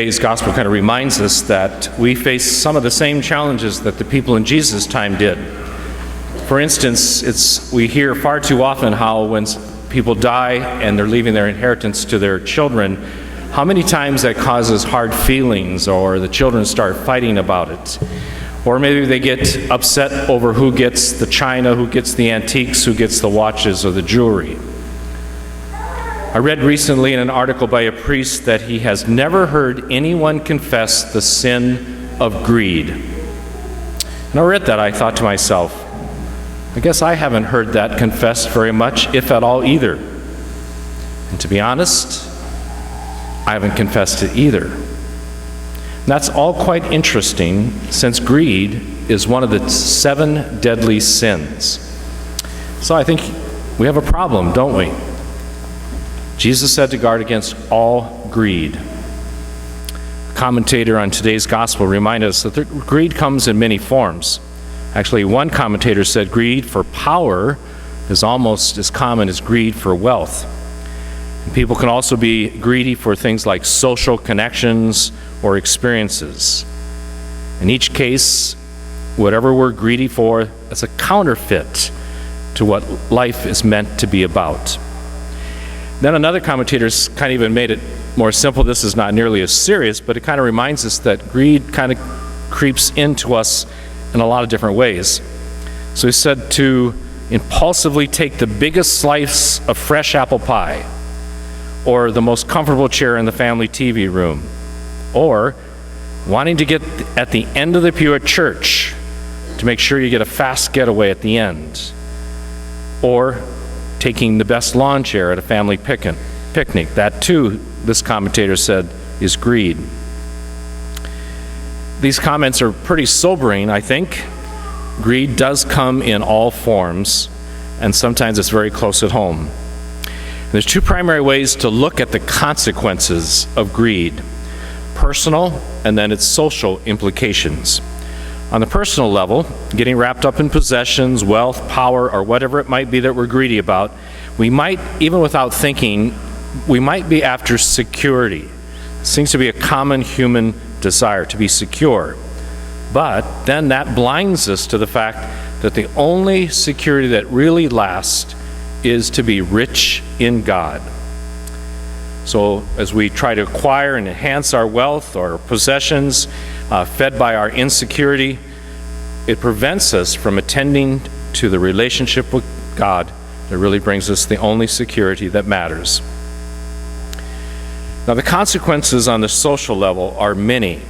Today's gospel kind of reminds us that we face some of the same challenges that the people in Jesus' time did. For instance, we hear far too often how when people die and they're leaving their inheritance to their children, how many times that causes hard feelings, or the children start fighting about it. Or maybe they get upset over who gets the china, who gets the antiques, who gets the watches or the jewelry. I read recently in an article by a priest that he has never heard anyone confess the sin of greed. And I read that, I thought to myself, I guess I haven't heard that confessed very much, if at all, either. And to be honest, I haven't confessed it either. And that's all quite interesting, since greed is one of the 7 deadly sins. So I think we have a problem, don't we? Jesus said to guard against all greed. A commentator on today's gospel reminded us that greed comes in many forms. Actually, one commentator said greed for power is almost as common as greed for wealth. And people can also be greedy for things like social connections or experiences. In each case, whatever we're greedy for is a counterfeit to what life is meant to be about. Then another commentator kind of even made it more simple. This is not nearly as serious, but it kind of reminds us that greed kind of creeps into us in a lot of different ways. So he said to impulsively take the biggest slice of fresh apple pie, or the most comfortable chair in the family TV room, or wanting to get at the end of the pew at church to make sure you get a fast getaway at the end, or taking the best lawn chair at a family picnic. That too, this commentator said, is greed. These comments are pretty sobering, I think. Greed does come in all forms, and sometimes it's very close at home. And there's 2 primary ways to look at the consequences of greed: personal, and then its social implications. On the personal level, getting wrapped up in possessions, wealth, power, or whatever it might be that we're greedy about, we might, even without thinking, we might be after security. It seems to be a common human desire to be secure. But then that blinds us to the fact that the only security that really lasts is to be rich in God. So as we try to acquire and enhance our wealth or possessions, fed by our insecurity, it prevents us from attending to the relationship with God that really brings us the only security that matters. Now, the consequences on the social level are many.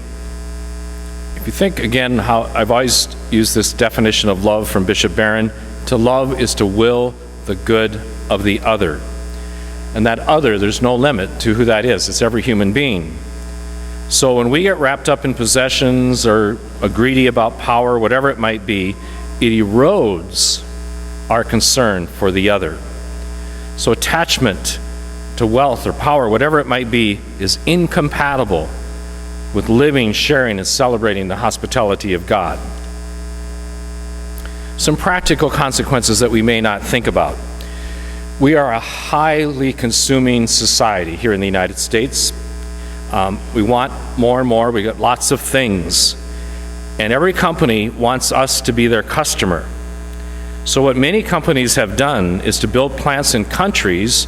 If you think again how I've always used this definition of love from Bishop Barron, to love is to will the good of the other. And that other, there's no limit to who that is. It's every human being. So when we get wrapped up in possessions or are greedy about power, whatever it might be, it erodes our concern for the other. So attachment to wealth or power, whatever it might be, is incompatible with living, sharing, and celebrating the hospitality of God. Some practical consequences that we may not think about. We are a highly consuming society here in the United States. We want more and more. We got lots of things. And every company wants us to be their customer. So what many companies have done is to build plants in countries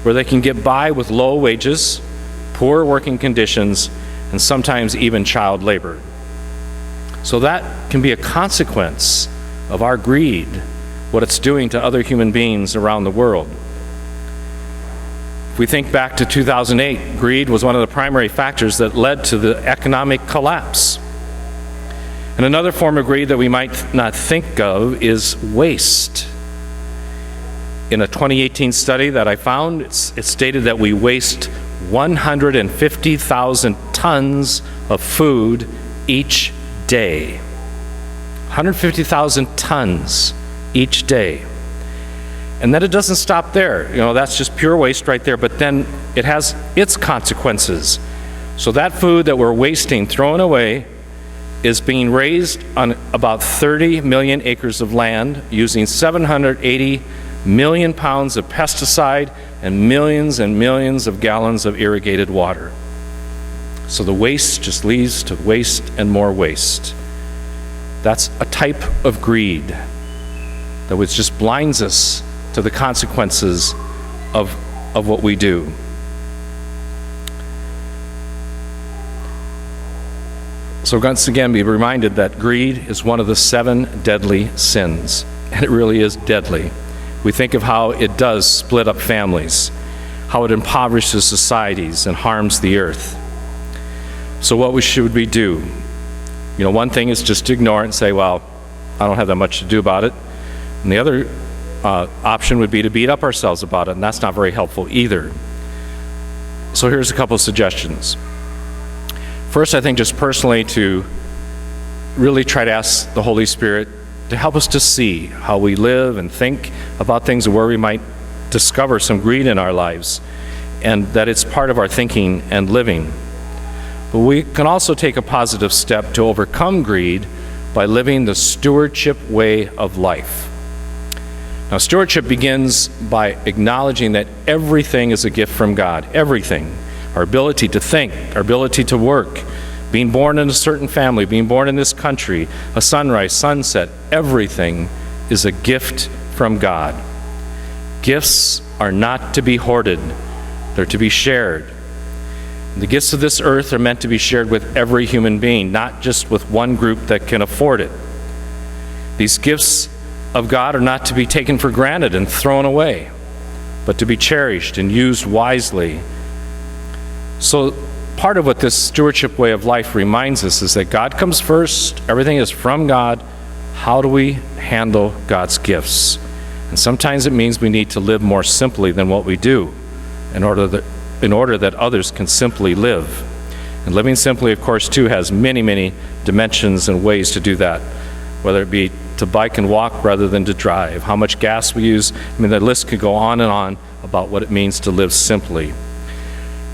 where they can get by with low wages, poor working conditions, and sometimes even child labor. So that can be a consequence of our greed, what it's doing to other human beings around the world. If we think back to 2008, greed was one of the primary factors that led to the economic collapse. And another form of greed that we might not think of is waste. In a 2018 study that I found, it stated that we waste 150,000 tons of food each day. 150,000 tons each day. And then it doesn't stop there. That's just pure waste right there, but then it has its consequences. So that food that we're wasting, throwing away, is being raised on about 30 million acres of land using 780 million pounds of pesticide and millions of gallons of irrigated water. So the waste just leads to waste and more waste. That's a type of greed that which just blinds us to the consequences of what we do. So once again, be reminded that greed is one of the 7 deadly sins, and it really is deadly. We think of how it does split up families, how it impoverishes societies and harms the earth. So what should we do? One thing is just to ignore it and say, well, I don't have that much to do about it. And the other option would be to beat up ourselves about it, and that's not very helpful either. So here's a couple of suggestions. First, I think just personally to really try to ask the Holy Spirit to help us to see how we live and think about things and where we might discover some greed in our lives, and that it's part of our thinking and living. But we can also take a positive step to overcome greed by living the stewardship way of life. Now, stewardship begins by acknowledging that everything is a gift from God. Everything. Our ability to think, our ability to work, being born in a certain family, being born in this country, a sunrise, sunset, everything is a gift from God. Gifts are not to be hoarded. They're to be shared. The gifts of this earth are meant to be shared with every human being, not just with one group that can afford it. These gifts of God are not to be taken for granted and thrown away, but to be cherished and used wisely. So part of what this stewardship way of life reminds us is that God comes first, everything is from God. How do we handle God's gifts? And sometimes it means we need to live more simply than what we do in order that others can simply live. And living simply, of course, too, has many, many dimensions and ways to do that, whether it be to bike and walk rather than to drive, how much gas we use. The list could go on and on about what it means to live simply.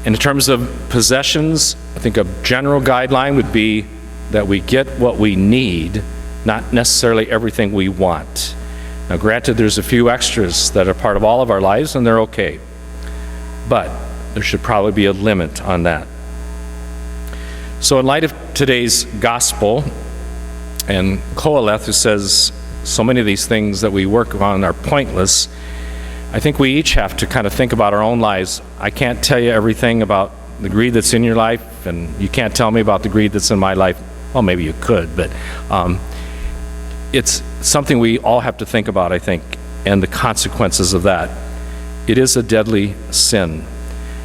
In terms of possessions, I think a general guideline would be that we get what we need, not necessarily everything we want. Now, granted, there's a few extras that are part of all of our lives, and they're okay. But there should probably be a limit on that. So in light of today's gospel, and Qoheleth, who says so many of these things that we work on are pointless, I think we each have to kind of think about our own lives. I can't tell you everything about the greed that's in your life, and you can't tell me about the greed that's in my life. Well, maybe you could, but it's something we all have to think about, I think, and the consequences of that. It is a deadly sin.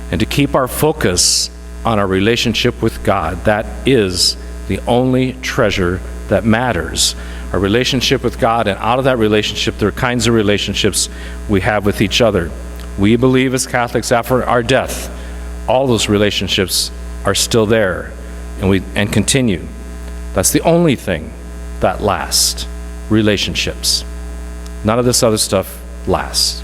And to keep our focus on our relationship with God, that is the only treasure that matters. Our relationship with God, and out of that relationship, there are kinds of relationships we have with each other. We believe as Catholics after our death, all those relationships are still there and continue. That's the only thing that lasts, relationships. None of this other stuff lasts.